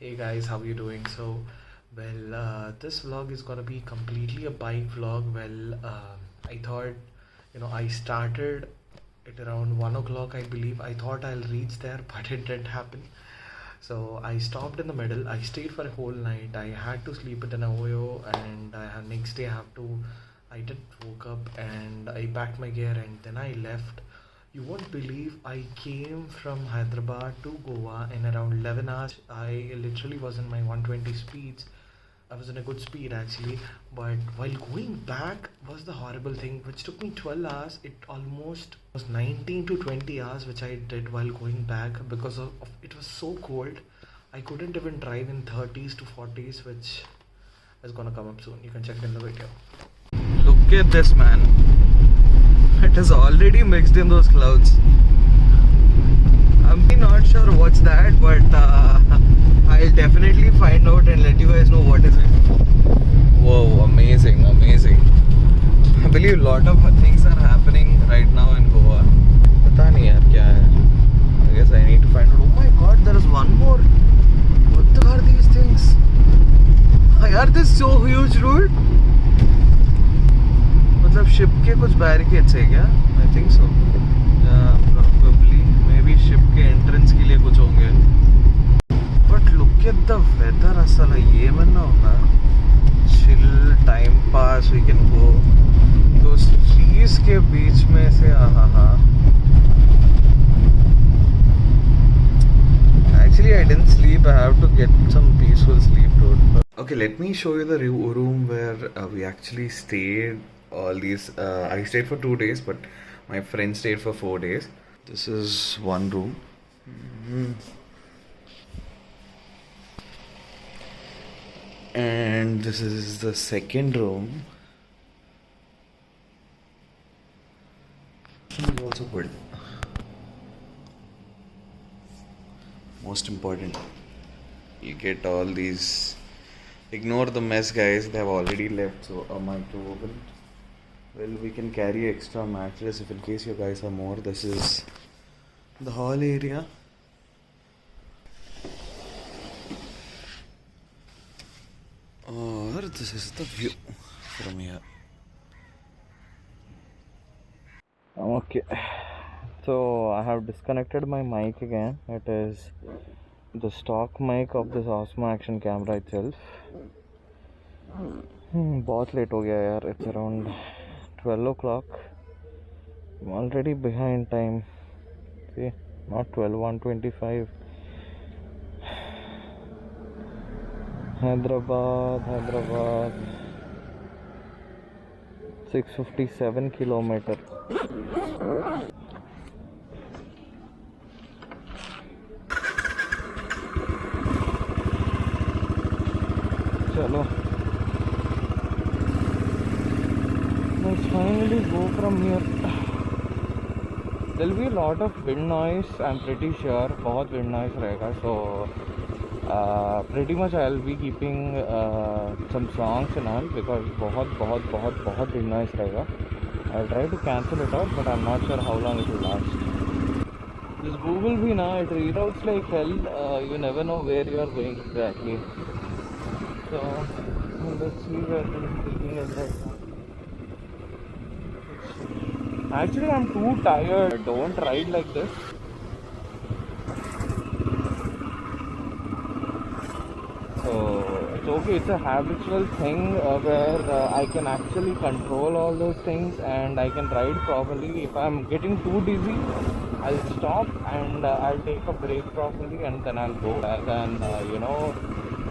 Hey guys, how you doing? This vlog is gonna be completely a bike vlog. I thought, I started at around 1 o'clock, I believe. I thought I'll reach there, but it didn't happen. So I stopped in the middle. I stayed for a whole night. I had to sleep at an Oyo, and next day I did woke up and I packed my gear and then I left. You won't believe I came from Hyderabad to Goa in around 11 hours. I literally was in my 120 speeds. I was in a good speed actually, but while going back was the horrible thing, which took me 12 hours. It almost was 19 to 20 hours, which I did while going back because of it was so cold. I couldn't even drive in 30s to 40s, which is gonna come up soon. You can check it in the video. Look at this, man. It is already mixed in those clouds. I'm not sure what's that, but I'll definitely find out and let you guys know what is it. Whoa, amazing, amazing. I believe a lot of things are happening right now in Goa. पता नहीं यार क्या है. I guess I need to find out. Oh my god, there is one more. What are these things? यार, this is so huge, dude. मतलब ship के कुछ barricades है क्या? I think so. Probably may be ship के entrance के लिए कुछ होंगे. But look at the weather. असल ये मना होना chill time pass. We can go दो ट्रीज के बीच में से. Actually, I didn't sleep. I have to get some peaceful sleep, dude. Okay, let me show you the room where we actually stayed. All these I stayed for 2 days, but my friend stayed for 4 days. This is one room. And this is the second room. It's also good. Most important, you get all these. Ignore the mess, guys. They have already left. So a microwave. Well, we can carry extra mattress if in case you guys are more. This is the hall area. Or this is the view from here. Okay. So I have disconnected my mic again. It is the stock mic of this Osmo Action camera itself. बहुत late हो गया यार. It's around 12 o'clock. I'm already behind time. See, not 12, 1:25. Hyderabad. 657 kilometer. चलो. Let's finally go from here. There'll be a lot of wind noise. I'm pretty sure बहुत wind noise रहेगा. So pretty much I'll be keeping some songs and all because बहुत wind noise रहेगा. I'll try to cancel it out, but I'm not sure how long it will last. This Google भी ना, it reroutes like hell. You never know where you are going exactly. So let's see where it is taking us right now. Actually, I'm too tired. Don't ride like this. So it's okay. It's a habitual thing where I can actually control all those things and I can ride properly. If I'm getting too dizzy, I'll stop and I'll take a break properly and then I'll go. Rather than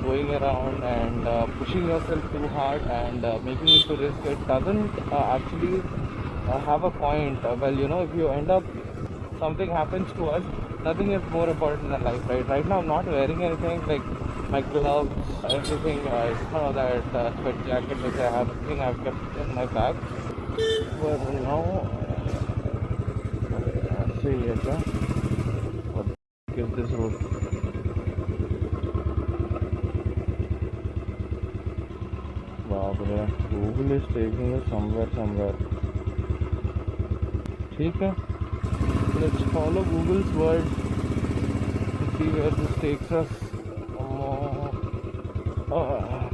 going around and pushing yourself too hard and making it to risk, it doesn't actually have a point. If you end up, something happens to us, nothing is more important than life, right? Right now I'm not wearing anything like my gloves, everything. That sweat jacket which I have, everything I've kept in my bag. But now, see what is this road? Babra, Google is taking us somewhere. ठीक है, let's follow Google's word to see where this takes us. Uh,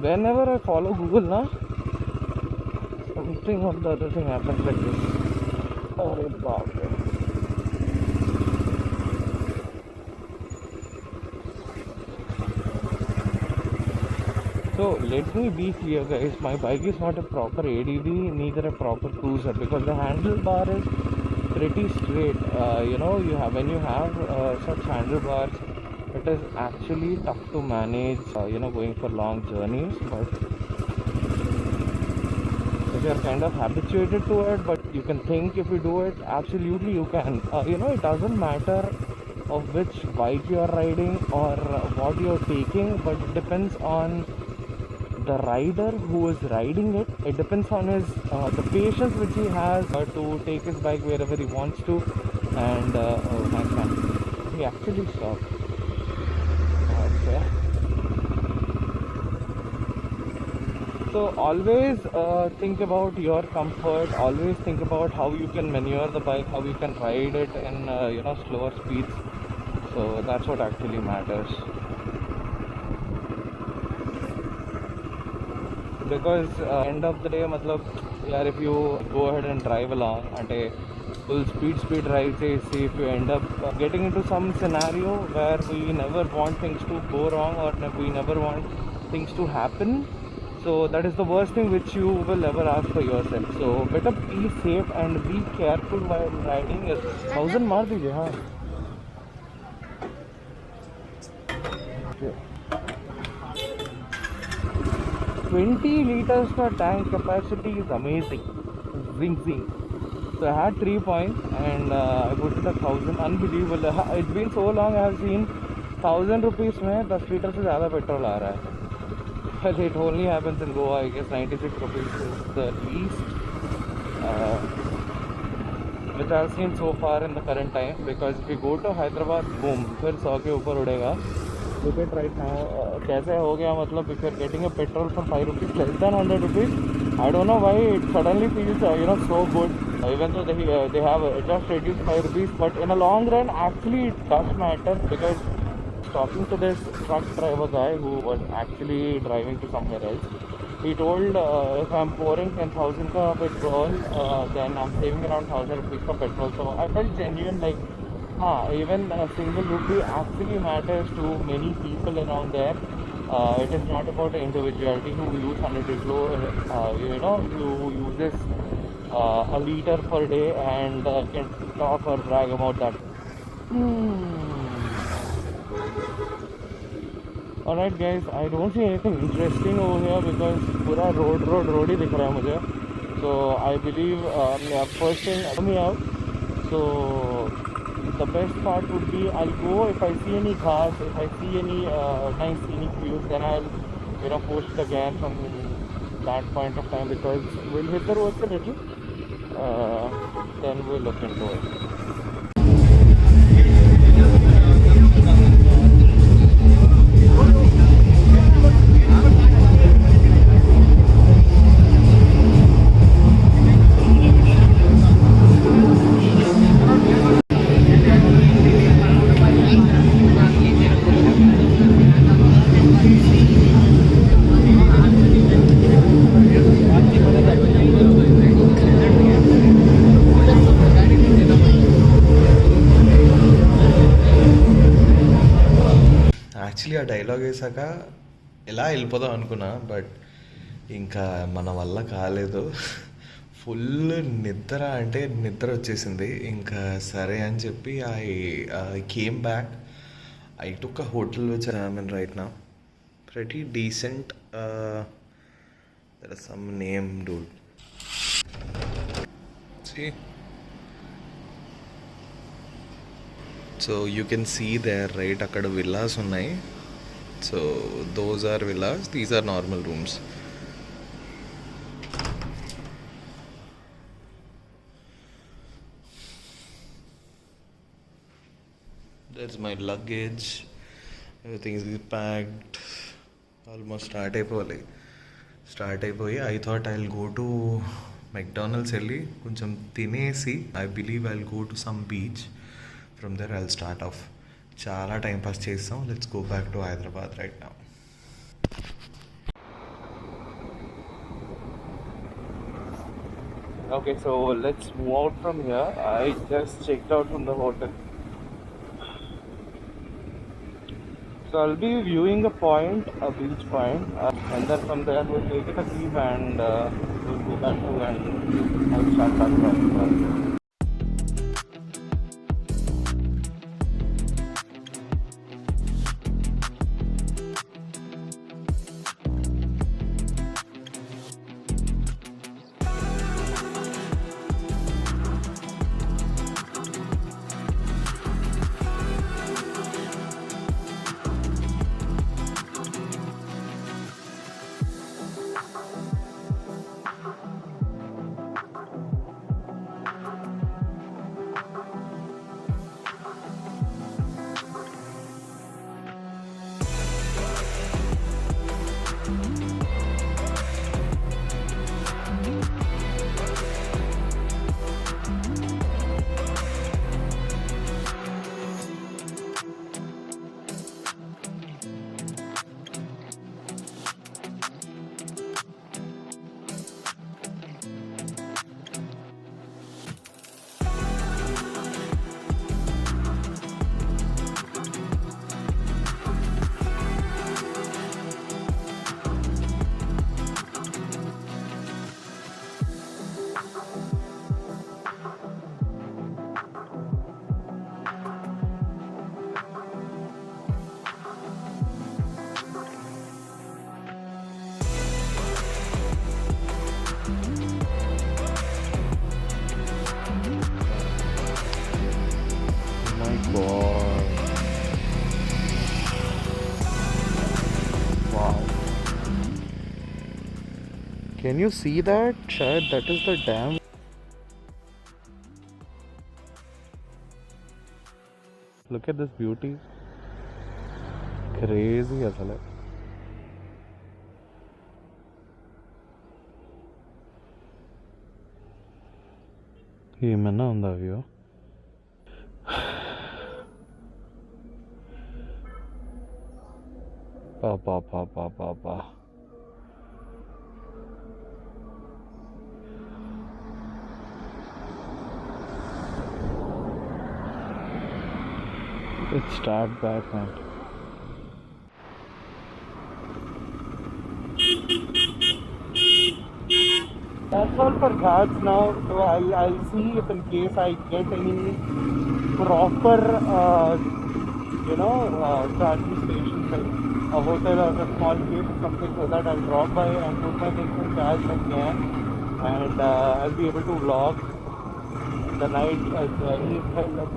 Whenever I follow Google, na, something or the other thing happens like this. Oh, baap re. So let me be clear, guys. My bike is not a proper ADV, neither a proper cruiser, because the handlebar is pretty straight. You have when you have such handlebars, it is actually tough to manage. Going for long journeys. But if you are kind of habituated to it, but you can think if you do it, absolutely you can. It doesn't matter of which bike you are riding or what you are taking, but it depends on the rider who is riding it. It depends on his the patience which he has to take his bike wherever he wants to. And oh my god, he actually stopped. Okay. So always think about your comfort. Always think about how you can maneuver the bike, how you can ride it in slower speeds. So that's what actually matters. Because end of the day, matlab, yaar, if you go ahead and drive along at a full speed drive, say if you end up getting into some scenario where we never want things to go wrong, or we never want things to happen, so that is the worst thing which you will ever ask for yourself. So better be safe and be careful while riding. 1000 maar dijiye, हाँ. Okay. 20 liters का tank capacity is amazing. Zing zing. So I had 3 points and I put it 1000. Unbelievable. It's been so long I have seen 1000 rupees में 10 litre से ज़्यादा petrol आ रहा है. Well, it only happens in Goa. I guess 96 rupees is the least which I have seen so far in the current time. Because if you go to Hyderabad, boom, फिर 100 के ऊपर उड़ेगा. Look at right now, कैसे हो गया मतलब if you're getting a petrol for 5 rupees, less than 100 rupees, I don't know why it suddenly feels so good, even though they have just reduced 5 rupees, but in a long run actually it does matter. Because talking to this truck driver guy who was actually driving to somewhere else, he told if I'm pouring 10,000 ka petrol, then I'm saving around 1,000 rupees for petrol. So I felt genuine, like even a single rupee actually matters to many people around there. It is not about the individuality who use 100 kilo, who uses a liter per day and can talk or brag about that. Alright guys, I don't see anything interesting over here because pura road ही दिख रहा है मुझे. So I believe first thing, help me out. So the best part would be I'll go if I see any cars, if I see any nice scenic views, then I'll post it again from that point of time, because we'll hit the roads a little, then we'll look into it. Actually ఆ dialogue వేసాక ఎలా వెళ్ళిపోదాం అనుకున్నా, but ఇంకా మన వల్ల కాలేదు. Full నిద్ర అంటే నిద్ర వచ్చేసింది. ఇంకా సరే అని చెప్పి I came back. I took a hotel which I am in right now. Pretty decent. There is some name, dude. See? So you can see there, right? Akkada villas unnai. So those are villas. These are normal rooms. There's my luggage. Everything is packed. Almost start అయిపోయి I thought I'll go to McDonald's వెళ్ళి కొంచెం తినేసి I believe I'll go to some beach. From there I'll start off. చాలా time pass చేస్తాం. Let's go back to Hyderabad right now. Okay, so let's move out from here. I just checked out from the hotel. So I'll be viewing a point, a beach point, and then from there we'll take it a leave and we'll go back to and I'll start back to Can you see that? Shayad that is the dam. Look at this beauty. Crazy asal hai. ఏమన్నా ఉందా view? పాపా let's start back, man. That's all for ghats now. So I'll see if in case I get any proper charging station, like a hotel or a small place or something, so that I'll drop by and put my things in charge like that, and I'll be able to vlog the night as well.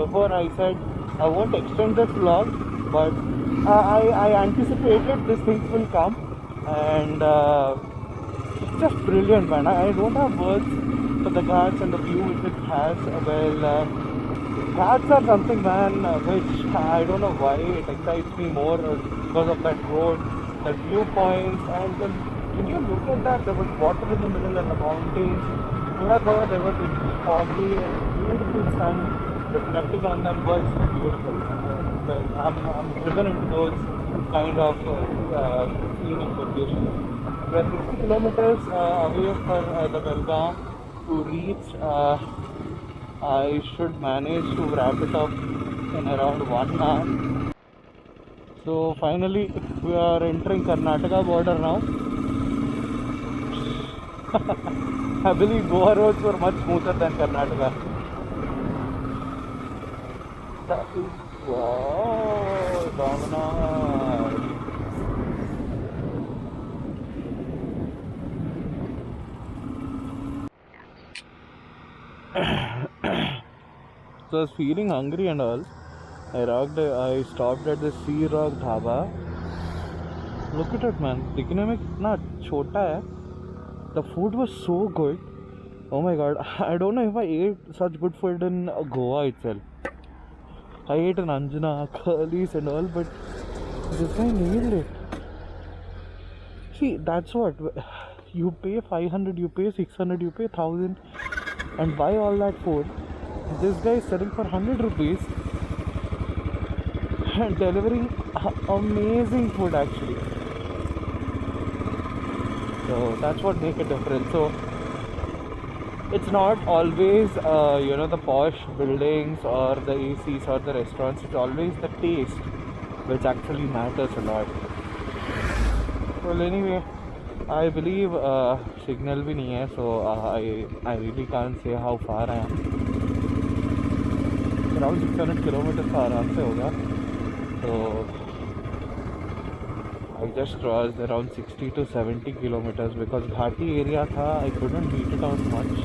Before I said I won't extend this vlog, but I anticipated these things will come, and it's just brilliant, man. I don't have words for the ghats and the view which it has. Well, ghats are something, man, which I don't know why it excites me more because of that road, the viewpoints, and then when you look at that, there was water in the middle and the mountains. There was a foggy and beautiful sun reflecting on them was beautiful. I'm driven into those kind of scenic locations. We're 60 kilometers away from the Belgaum to reach. I should manage to wrap it up in around 1 hour. So finally we are entering Karnataka border now. I believe Goa roads were much smoother than Karnataka. That is wow, Domino's. So I was feeling hungry and all. I stopped at the Sea Rock Dhaba. Look at it, man. दिखने में कितना छोटा है. The food was so good. Oh my god. I don't know if I ate such good food in Goa itself. I ate in Anjuna, curlies and all, but this guy nailed it. See, that's what. You pay 500, you pay 600, you pay 1000 and buy all that food. This guy is selling for 100 rupees delivering amazing food actually. So that's what make a difference. So it's not always the posh buildings or the ACs or the restaurants. It's always the taste which actually matters a lot. Well, anyway, I believe signal bhi nahi hai, so I really can't say how far I am. Around 600 kilometers का आराम से होगा. So I just crossed around 60 to 70 kilometers because Ghati area tha. I couldn't beat it out much.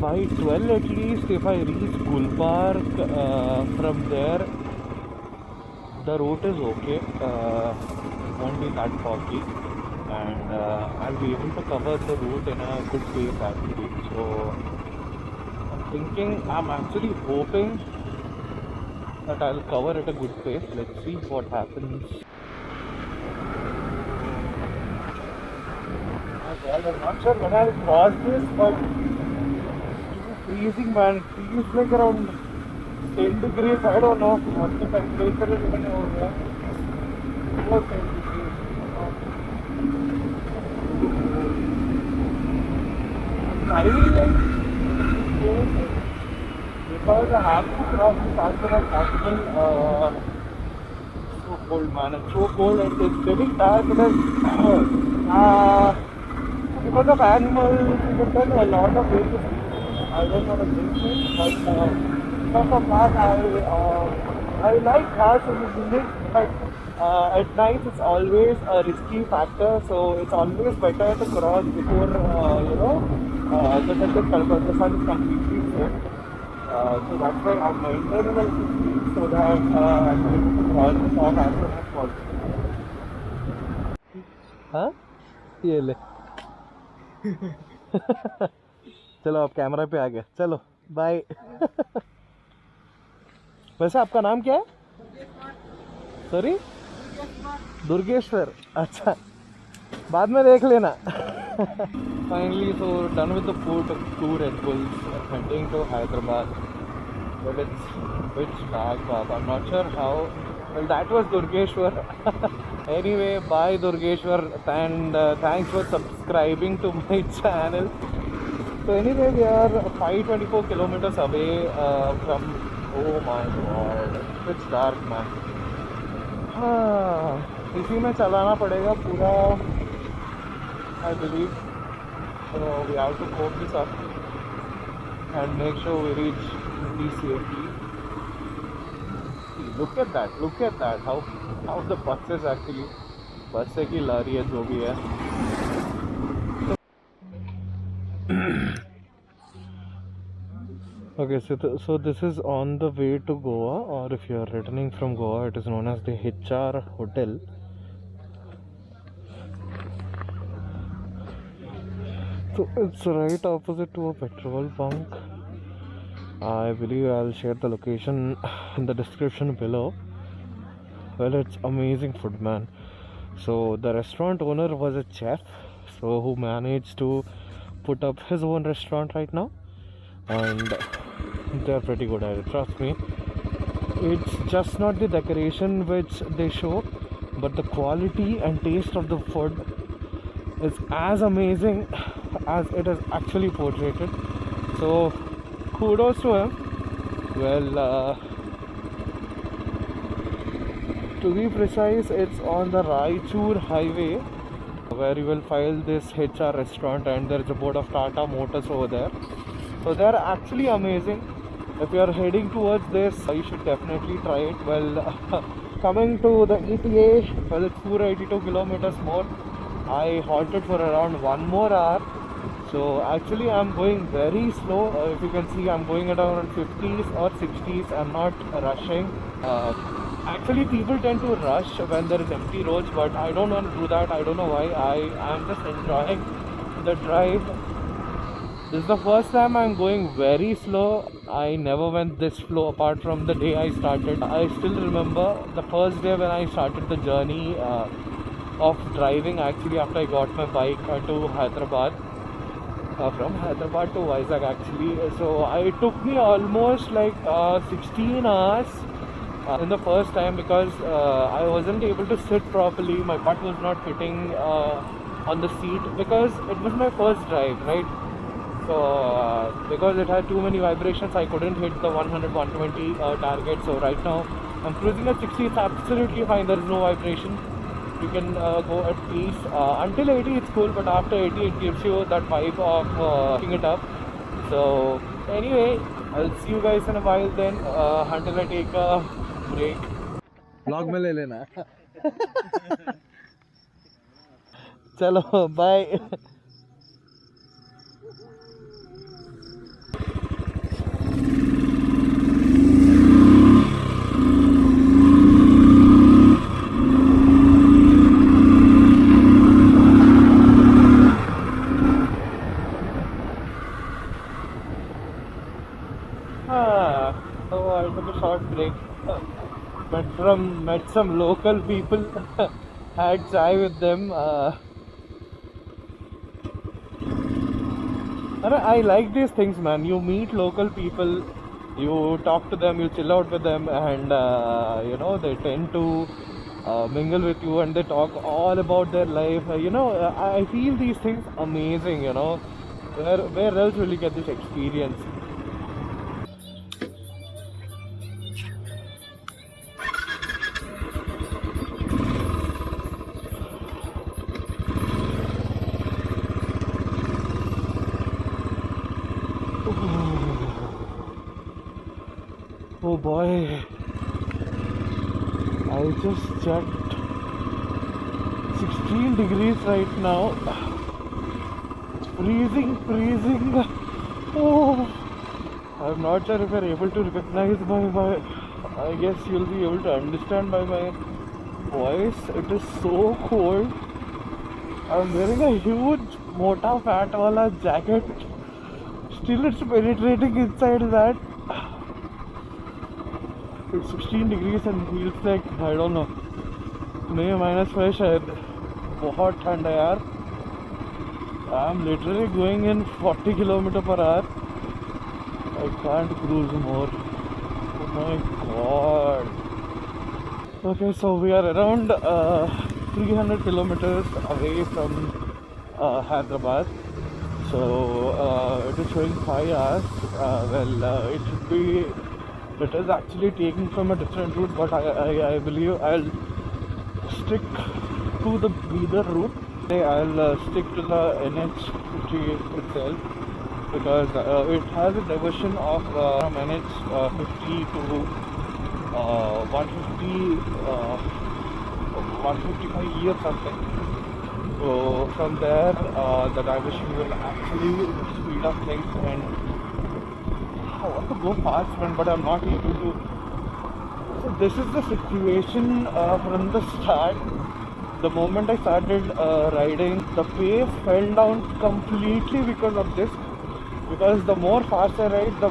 By 12 at least, if I reach Gulbarg, from there the route is okay, won't be that foggy, and I'll be able to cover the route in a good pace actually. So I'm actually hoping that I'll cover at a good pace. Let's see what happens. I'm not sure when I'll cross this, but freezing, man. It feels like around 10 degrees. I don't know what the temperature is even over here. About 10 degrees. I'm driving like because I have to cross this as soon as possible. So cold, man. It's so cold and it's getting tired because of animals. You can tell a lot of ways. I don't want to drink it, but because of that, I like cars in the evening, but at night it's always a risky factor, so it's always better to cross before the sun is completely set. So that's why I'm maintaining a speed so that I'm able to cross the top as soon as possible. हाँ ये ले चलो अब camera पे आ गया. चलो bye. वैसे आपका नाम क्या है? सॉरी, दुर्गेश्वर. अच्छा, बाद में देख लेना. Finally, so done with the food of 2 Red Bulls, heading to Hyderabad. But it's which dark, Bob. I'm not sure how. Well, that was Durgeshwar. Anyway, bye Durgeshwar, and thanks for subscribing to my channel. So anyway, we are 524 kilometers away from. Oh my God, it's dark, man. इसी में चलाना पड़ेगा पूरा. I believe. So we have to cope this up and make sure we reach the safety. Look at that. How the bus is actually. बस से की ला रही है जो भी है. Okay, so this is on the way to Goa, or if you are returning from Goa, it is known as the HR Hotel. So it's right opposite to a petrol bunk. I believe I'll share the location in the description below. Well, it's amazing food, man. So the restaurant owner was a chef, so who managed to put up his own restaurant right now, and they're pretty good at it, trust me. It's just not the decoration which they show, but the quality and taste of the food is as amazing as it is actually portrayed. So kudos to him. Well, to be precise, it's on the Raichur highway where you will find this HR restaurant, and there is a board of Tata Motors over there. So they are actually amazing. If you are heading towards this, you should definitely try it. Well, coming to the ETA, well, it's 282 kilometers more. I halted for around 1 more hour. So actually I'm going very slow. If you can see, I'm going at around 50s or 60s. I'm not rushing. Actually, people tend to rush when there is empty roads, but I don't want to do that. I don't know why. I'm just enjoying the drive. This is the first time I'm going very slow. I never went this slow apart from the day I started. I still remember the first day when I started the journey of driving, actually, after I got my bike to Hyderabad. from Hyderabad to Vizag actually. So it took me almost like 16 hours in the first time because I wasn't able to sit properly. My butt was not fitting on the seat because it was my first drive, right? So because it had too many vibrations, I couldn't hit the 100, 120 target. So right now I'm cruising at 60. It's absolutely fine. There is no vibration. You can go at peace until 80. It's cool, but after 80 it gives you that vibe of picking it up. So anyway, I'll see you guys in a while then until I take a break. Vlog में ले लेना. चलो bye. So I took a short break. Met some local people. Had chai with them. I like these things, man. You meet local people, you talk to them, you chill out with them, and they tend to mingle with you and they talk all about their life. I feel these things amazing. Where else will you get this experience? Oh boy, I just checked 16 degrees right now. It's freezing. Oh, I'm not sure if you're able to recognize my I guess you'll be able to understand by my voice. It is so cold. I'm wearing a huge mota fat wala jacket. Still it's penetrating inside that. It's 16 degrees and feels like, I don't know, -5 शायद. बहुत ठंड है यार. I'm literally going in 40 km/h. I can't cruise more. Oh my god. Okay, so we are around 300 kilometers away from Hyderabad. So it is showing 5 hours. It should be. It is actually taken from a different route, but I believe I'll stick to the Bidar route. I'll stick to the NH50 itself because it has a diversion of from NH50 to 150, 155 or something. So from there, the diversion will actually speed up things and I want to go fast, man, but I'm not able to. So this is the situation from the start. The moment I started riding, the pace fell down completely because of this. Because the more fast I ride, the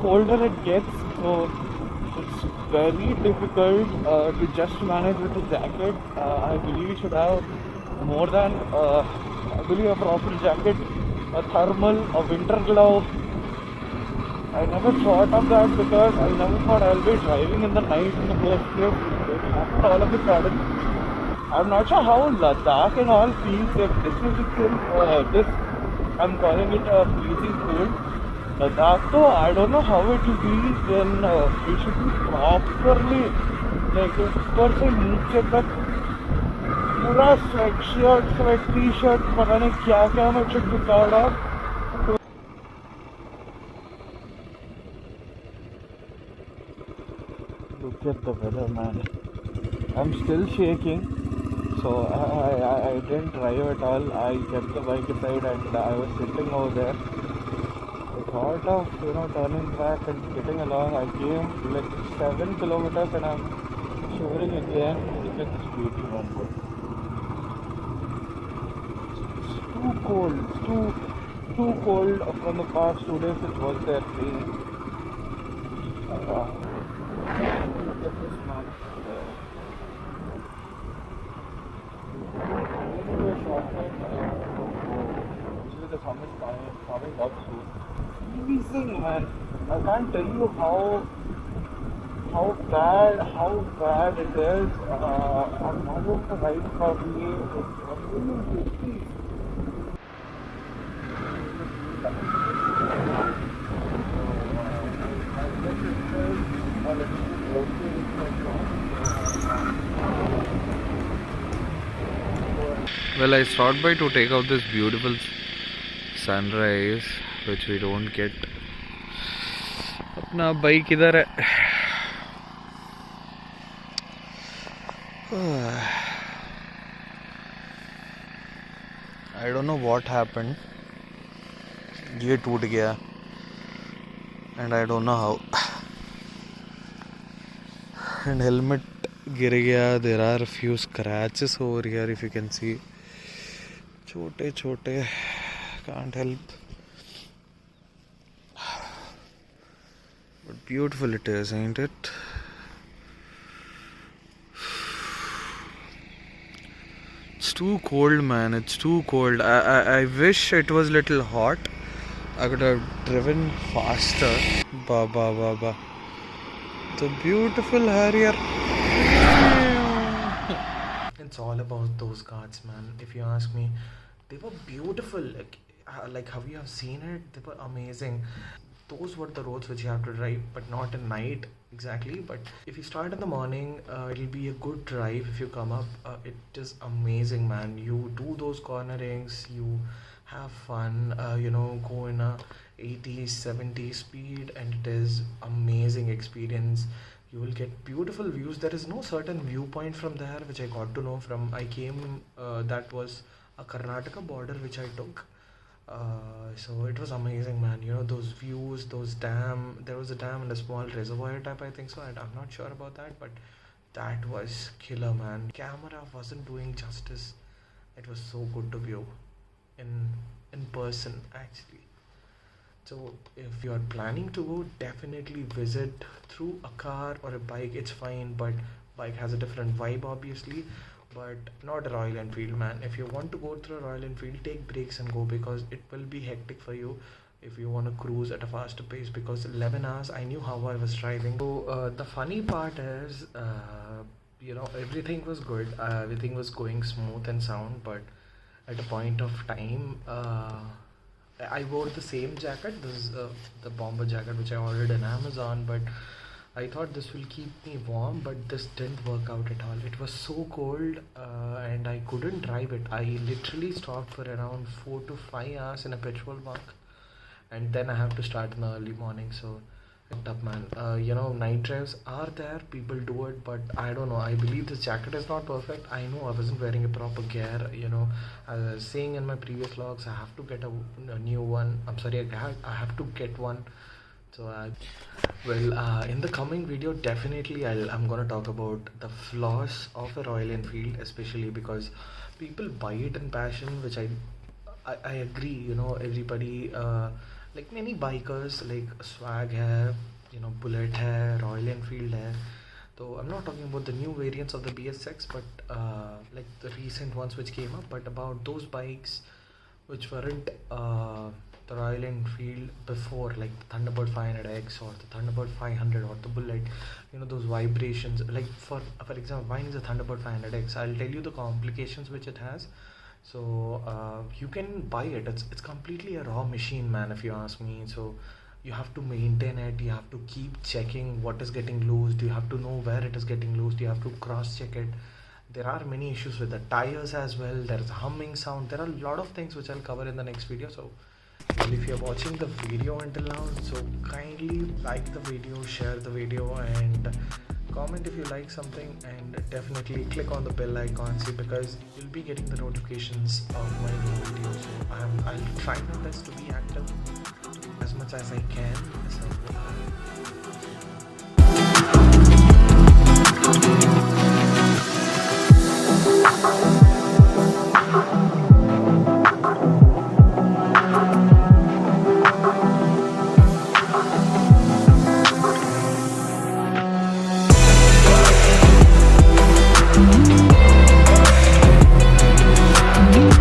colder it gets. So it's very difficult to just manage with a jacket. I believe you should have more than, I believe, a proper jacket, a thermal, a winter glove. I never thought of that because I never thought I'll be driving in the night in the first place. It happened all of a sudden. I'm not sure how Ladakh and all feels if this is still I'm calling it a freezing cold. Ladakh though, I don't know how it will be when we should be properly like ऊपर से नीचे तक पूरा sweatshirt, sweat t-shirt, पता नहीं क्या क्या मैं should be proud of. Look at the weather, man. I'm still shaking, so I didn't drive at all. I kept the bike aside and I was sitting over there. I thought of turning back and getting along. I came like 7 kilometers and I'm shivering again. Look at this beauty, man. It's too cold. It's too cold from the past 2 days. It was there being. Look at this, man. Actually, the sun is fine. coming up soon. Freezing, man. I can't tell you how bad it is. I'm not going to ride properly. Well, I stopped by to take out this beautiful sunrise, which we don't get. अपना bike इधर है. I don't know what happened. ये टूट गया, and I don't know how. And helmet गिर गया. There are a few scratches over here, if you can see. छोटे छोटे, can't help. But beautiful it is, ain't it? It's too cold, man. It's too cold. I wish it was little hot. I could have driven faster. Ba ba ba ba. The beautiful Harrier. It's all about those cards, man. If you ask me, they were beautiful. Like how you have seen it, they were amazing. Those were the roads which you have to drive, but not at night exactly. But if you start in the morning, it'll be a good drive. If you come up, it is amazing, man. You do those cornerings, you have fun, go in a 80 70 speed, and it is amazing experience. You will get beautiful views. There is no certain viewpoint from there, which I got to know from I came, that was a Karnataka border which I took. So it was amazing, man. Those views, those dam, there was a dam and a small reservoir type, I think so. I'm not sure about that, but that was killer, man. Camera wasn't doing justice. It was so good to view in person, actually. So if you're planning to go, definitely visit through a car or a bike. It's fine, but bike has a different vibe, obviously. But not a Royal Enfield, man. If you want to go through a Royal Enfield, take breaks and go, because it will be hectic for you if you want to cruise at a faster pace, because 11 hours, I knew how I was driving. So the funny part is, everything was good. Everything was going smooth and sound, but at a point of time, I wore the same jacket. This is the bomber jacket which I ordered on Amazon, but I thought this will keep me warm, but this didn't work out at all. It was so cold, and I couldn't drive it. I literally stopped for around 4 to 5 hours in a petrol bunk, and then I have to start in the early morning. So up, man. Night drives are there, people do it, but I don't know. I believe this jacket is not perfect. I know I wasn't wearing a proper gear. I was saying in my previous vlogs, I have to get a new one. I'm sorry, I have to get one. So in the coming video, definitely I'm gonna talk about the flaws of a Royal Enfield, especially because people buy it in passion, which I agree. Everybody, like many bikers, like Swag hai, Bullet hai, Royal Enfield hai. So I'm not talking about the new variants of the BS6, but like the recent ones which came up, but about those bikes which weren't the Royal Enfield before, like the Thunderbird 500X or the Thunderbird 500 or the Bullet. Those vibrations, like for example, mine is a Thunderbird 500X. I'll tell you the complications which it has. So you can buy it. It's completely a raw machine, man, if you ask me. So you have to maintain it. You have to keep checking what is getting loose. You have to know where it is getting loose. You have to cross check it. There are many issues with the tires as well. There's a humming sound. There are a lot of things which I'll cover in the next video. So if you're watching the video until now, so kindly like the video, share the video, and comment if you like something, and definitely click on the bell icon, because you'll be getting the notifications of my new videos. So I'll try my best to be active as much as I can. So